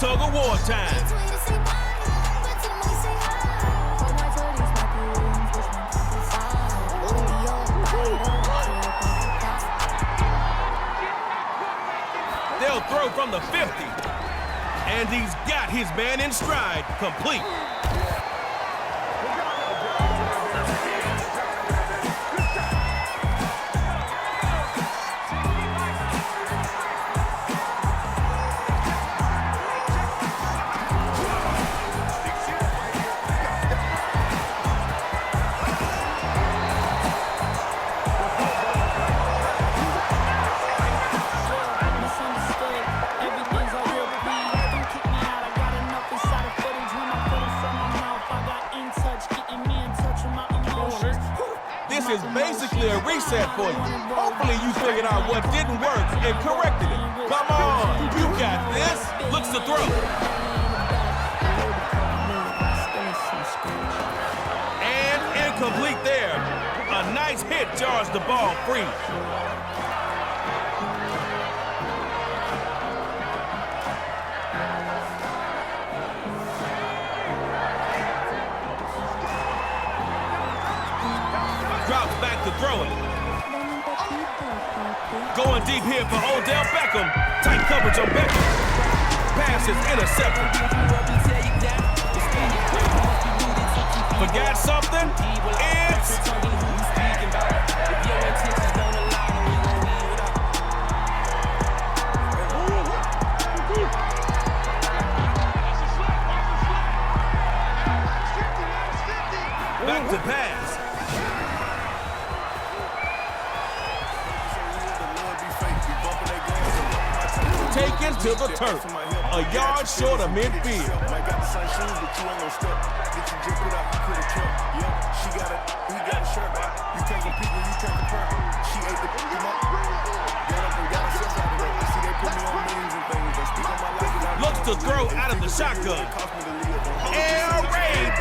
Tug of war time. They'll throw from the 50. And he's got his man in stride, complete. This is basically a reset for you. Hopefully you figured out what didn't work and corrected it. Come on, you got this. Looks to throw. And incomplete there. A nice hit jars the ball free. Drops back to throw it. Going deep here for Odell Beckham. Tight coverage on Beckham. Pass is intercepted. Forgot something? It's... back to pass. Taken to the turf, a yard short of midfield. Looks to throw out of the shotgun. Air raid.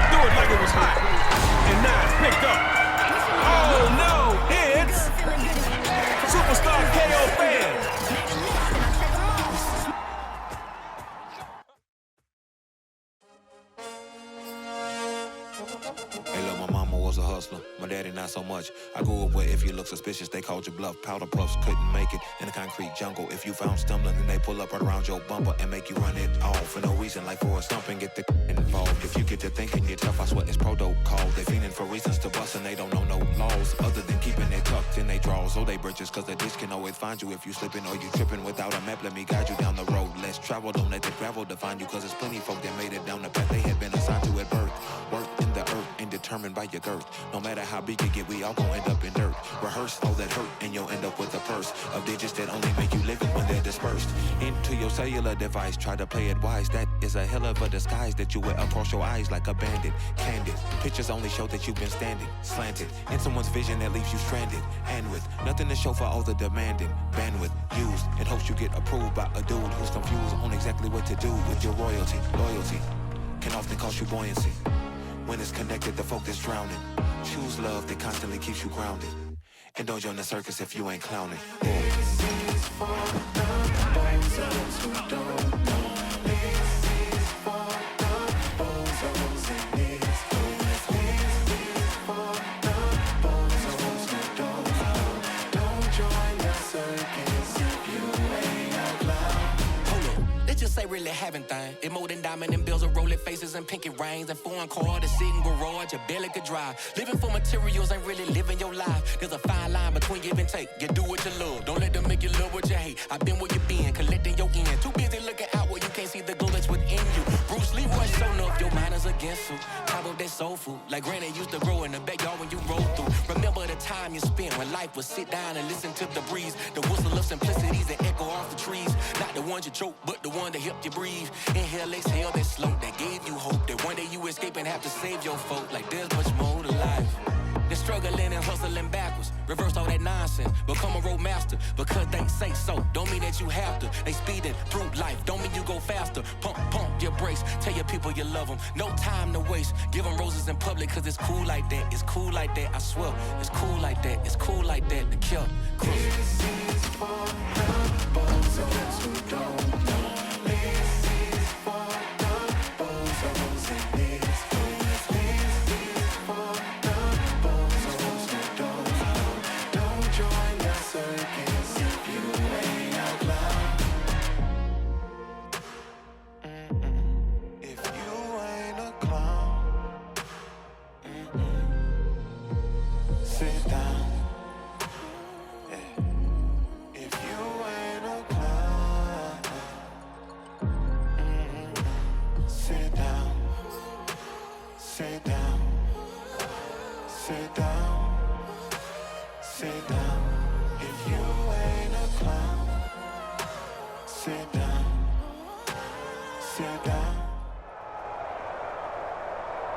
Threw it like it was hot. And now it's picked up. Oh no, it's Superstar KO fans. Hey, look, my mama was a hustler. My daddy not so much. I grew up where if you look suspicious, they called you bluff. Powder puffs couldn't make it in the concrete jungle. If you found stumbling, then they pull up right around your bumper and make you run it off for no reason, like for a stump and get the involved. If you get to thinking you're tough, I swear it's protocol. They fiending for reasons to bust and they don't know no laws other than keeping it tucked in they draws or they bridges, cause the ditch can always find you if you slipping or you tripping without a map. Let me guide you down the road. Less travel, don't let the gravel define you, cause there's plenty folk that made it down the path they had been assigned to at birth. Work in the earth and determined by your girth. No matter how big you get, we all gon' end up in dirt. Rehearse all that hurt and you'll end up with a purse of digits that only make you live it when they're dispersed into your cellular device. Try to play it wise, that is a hell of a disguise that you wear across your eyes like a bandit. Candid pictures only show that you've been standing slanted in someone's vision that leaves you stranded, and with nothing to show for all the demanding bandwidth used in hopes you get approved by a dude who's confused on exactly what to do with your royalty. Loyalty can often cost you buoyancy when it's connected to folk that's drowning. Choose love that constantly keeps you grounded, and don't join the circus if you ain't clowning. This is for the bozos who don't know. This is for the bozos in this room. This is for the bozos who don't know. Don't join the circus if you ain't out loud. Hold up, let's just say really having thing. It more than diamond and bills of rolling faces and pinky rings and foreign car to sit in garage, you barely could drive. Living for materials ain't really living your life. There's a fine line between give and take. You do what you love, don't let them make you love what you hate. I've been where you been, collecting your end. Too busy looking out where you can't see the glow that's within you. Bruce Lee was so enough, your mind is against you. Top of that soul food, like granny used to grow in the backyard when you rolled through. Remember the time you spent when life was sit down and listen to the breeze. The whistle of simplicities that echo off the trees. Not the ones you choke, but the one that helped you breathe. Inhale, exhale, that slow, that gave you hope. That one day you escape and have to save your folk. Like there's much more to life. They're struggling and hustling backwards. Reverse all that nonsense. Become a road master because they say so. Don't mean that you have to. They speeding through life. Don't mean you go faster. Pump your brakes. Tell your people you love them. No time to waste. Give them roses in public because it's cool like that. It's cool like that. I swear. It's cool like that. It's cool like that. The kill. This is for the bozos who don't know.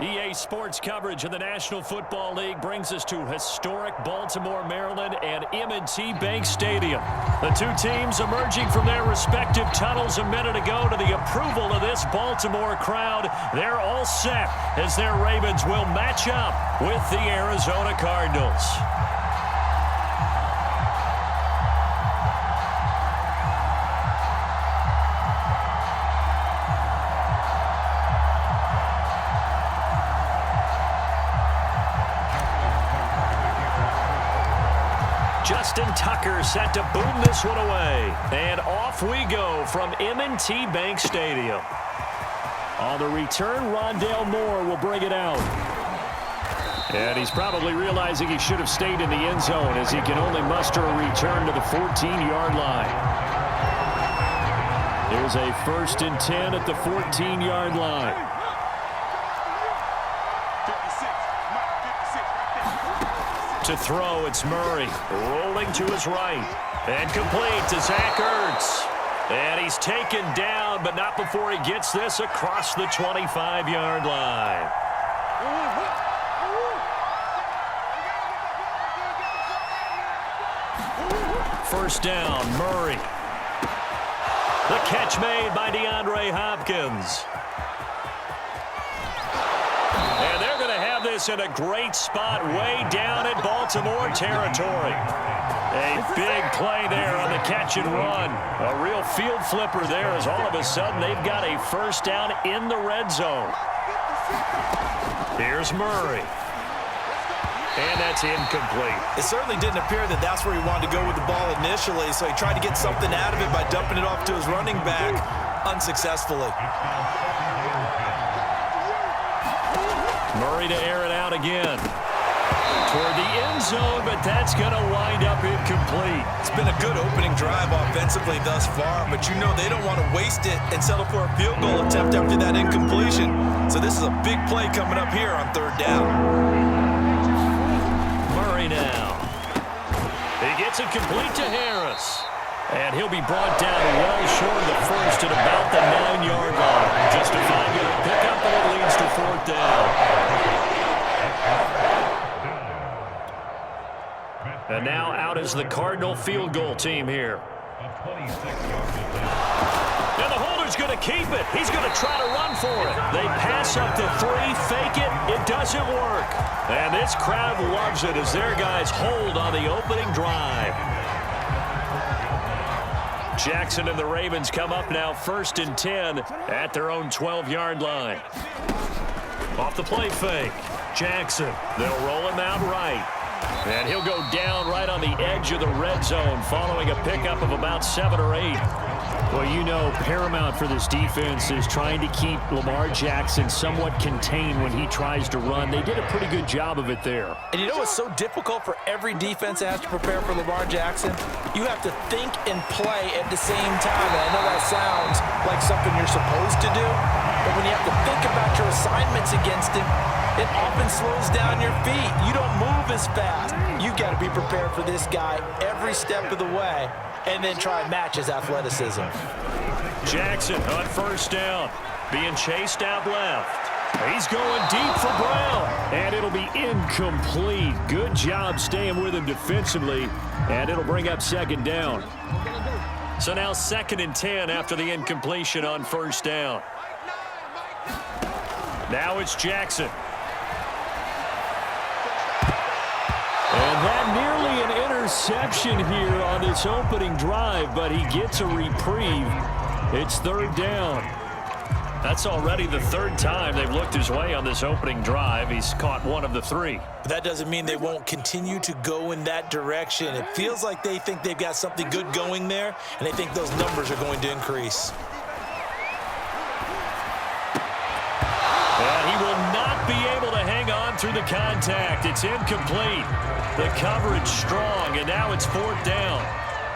EA Sports coverage of the National Football League brings us to historic Baltimore, Maryland, and M&T Bank Stadium. The two teams emerging from their respective tunnels a minute ago to the approval of this Baltimore crowd. They're all set as their Ravens will match up with the Arizona Cardinals. Justin Tucker set to boom this one away. And off we go from M&T Bank Stadium. On the return, Rondale Moore will bring it out. And he's probably realizing he should have stayed in the end zone as he can only muster a return to the 14-yard line. Here's a 1st and 10 at the 14-yard line. To throw, it's Murray, rolling to his right, and complete to Zach Ertz. And he's taken down, but not before he gets this across the 25-yard line. First down, Murray. The catch made by DeAndre Hopkins. And they're going to have this in a great spot way down in Baltimore territory. A big play there on the catch and run. A real field flipper there as all of a sudden they've got a first down in the red zone. Here's Murray. And that's incomplete. It certainly didn't appear that that's where he wanted to go with the ball initially, so he tried to get something out of it by dumping it off to his running back unsuccessfully. Murray to air it out again. Toward the end zone, but that's going to wind up incomplete. It's been a good opening drive offensively thus far, but you know they don't want to waste it and settle for a field goal attempt after that incompletion. So this is a big play coming up here on 3rd down. Murray now. He gets it complete to Harris. And he'll be brought down well short of the first at about the 9-yard line. Just a 5-yard pickup, and it leads to 4th down. And now out is the Cardinal field goal team here. And the holder's going to keep it. He's going to try to run for it. They pass up to 3, fake it. It doesn't work. And this crowd loves it as their guys hold on the opening drive. Jackson and the Ravens come up now 1st and 10 at their own 12-yard line. Off the play fake. Jackson. They'll roll him out right. And he'll go down right on the edge of the red zone following a pickup of about 7 or 8. Well, you know, paramount for this defense is trying to keep Lamar Jackson somewhat contained when he tries to run. They did a pretty good job of it there. And you know what's so difficult for every defense that has to prepare for Lamar Jackson? You have to think and play at the same time. And I know that sounds like something you're supposed to do, but when you have to think about your assignments against him, it often slows down your feet. You don't move as fast. You've got to be prepared for this guy every step of the way and then try and match his athleticism. Jackson on 1st down, being chased out left. He's going deep for Brown, and it'll be incomplete. Good job staying with him defensively, and it'll bring up 2nd down. So now 2nd and 10 after the incompletion on 1st down. Now it's Jackson. And that nearly an interception here on this opening drive, but he gets a reprieve. It's 3rd down. That's already the 3rd time they've looked his way on this opening drive. He's caught 1 of the 3. But that doesn't mean they won't continue to go in that direction. It feels like they think they've got something good going there, and they think those numbers are going to increase. And he will not be able to hang on through the contact. It's incomplete. The coverage strong, and now it's 4th down.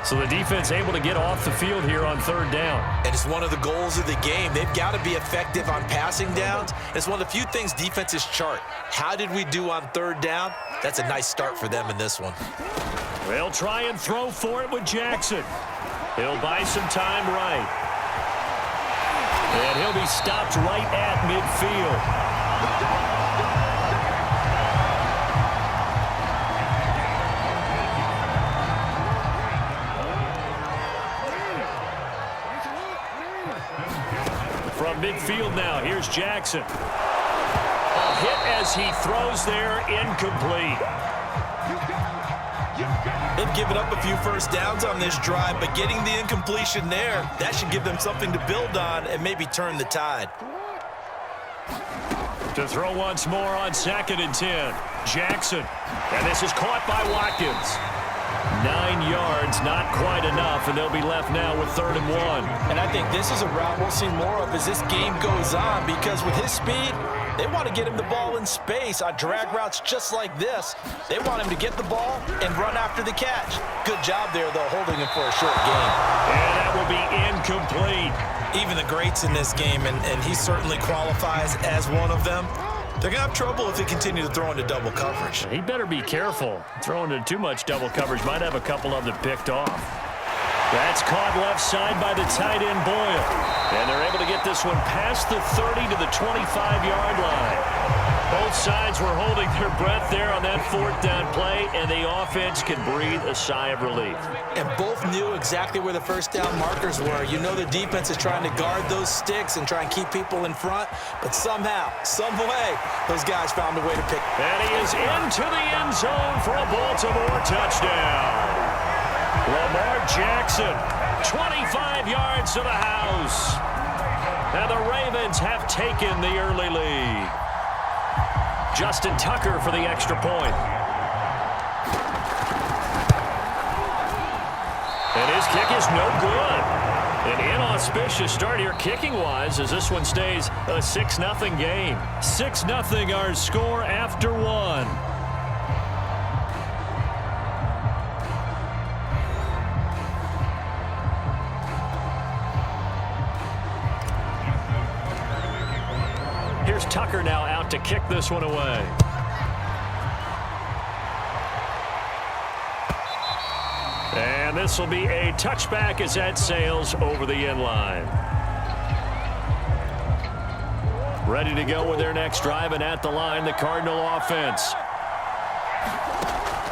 So the defense able to get off the field here on 3rd down. And it's one of the goals of the game. They've got to be effective on passing downs. It's one of the few things defenses chart. How did we do on 3rd down? That's a nice start for them in this one. They'll try and throw for it with Jackson. He'll buy some time right. And he'll be stopped right at midfield. From midfield now, here's Jackson. A hit as he throws there, incomplete. They've given up a few first downs on this drive, but getting the incompletion there, that should give them something to build on and maybe turn the tide. To throw once more on 2nd and 10. Jackson. And this is caught by Watkins. 9 yards, not quite enough, and they'll be left now with 3rd and 1. And I think this is a route we'll see more of as this game goes on, because with his speed, they want to get him the ball in space on drag routes just like this. They want him to get the ball and run after the catch. Good job there, though, holding him for a short game. And that will be incomplete. Even the greats in this game, and he certainly qualifies as one of them, they're going to have trouble if they continue to throw into double coverage. He better be careful. Throwing into too much double coverage might have a couple of them picked off. That's caught left side by the tight end Boyle. And they're able to get this one past the 30 to the 25-yard line. Both sides were holding their breath there on that 4th down play, and the offense can breathe a sigh of relief. And both knew exactly where the first down markers were. You know the defense is trying to guard those sticks and try and keep people in front, but somehow, some way, those guys found a way to pick. And he is into the end zone for a Baltimore touchdown. Lamar Jackson, 25 yards to the house. And the Ravens have taken the early lead. Justin Tucker for the extra point. And his kick is no good. An inauspicious start here kicking-wise as this one stays a 6-0 game. 6-0 our score after 1. Here's Tucker now out to kick this one away. And this will be a touchback as that sails over the end line. Ready to go with their next drive, and at the line, the Cardinal offense.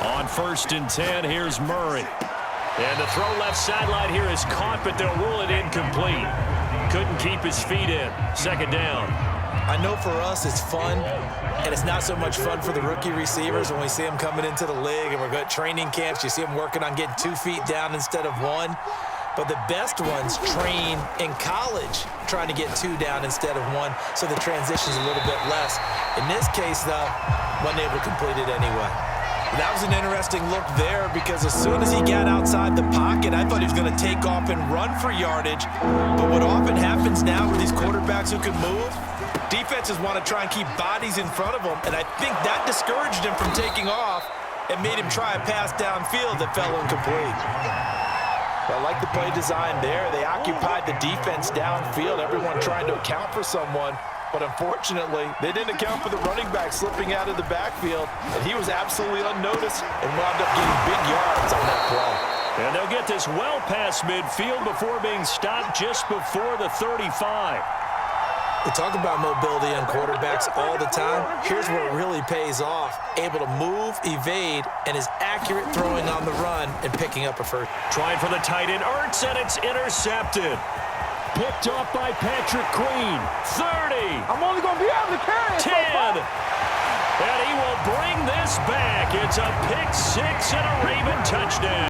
On 1st and 10, here's Murray. And the throw left sideline here is caught, but they'll rule it incomplete. Couldn't keep his feet in. 2nd down. I know for us it's fun, and it's not so much fun for the rookie receivers when we see them coming into the league and we're going to training camps. You see them working on getting 2 feet down instead of 1. But the best ones train in college trying to get 2 down instead of 1, so the transition's a little bit less. In this case, though, wasn't able to complete it anyway. That was an interesting look there, because as soon as he got outside the pocket, I thought he was going to take off and run for yardage. But what often happens now with these quarterbacks who can move, defenses want to try and keep bodies in front of them, and I think that discouraged him from taking off and made him try a pass downfield that fell incomplete. I like the play design there. They occupied the defense downfield, everyone trying to account for someone. But unfortunately, they didn't account for the running back slipping out of the backfield, and he was absolutely unnoticed and wound up getting big yards on that play. And they'll get this well past midfield before being stopped just before the 35. We talk about mobility on quarterbacks all the time. Here's where it really pays off. Able to move, evade, and is accurate throwing on the run and picking up a first. Trying for the tight end, Ertz, and it's intercepted. Picked off by Patrick Queen. 30. I'm only going to be able to carry it. 10. And he will bring this back. It's a pick 6 and a Raven touchdown.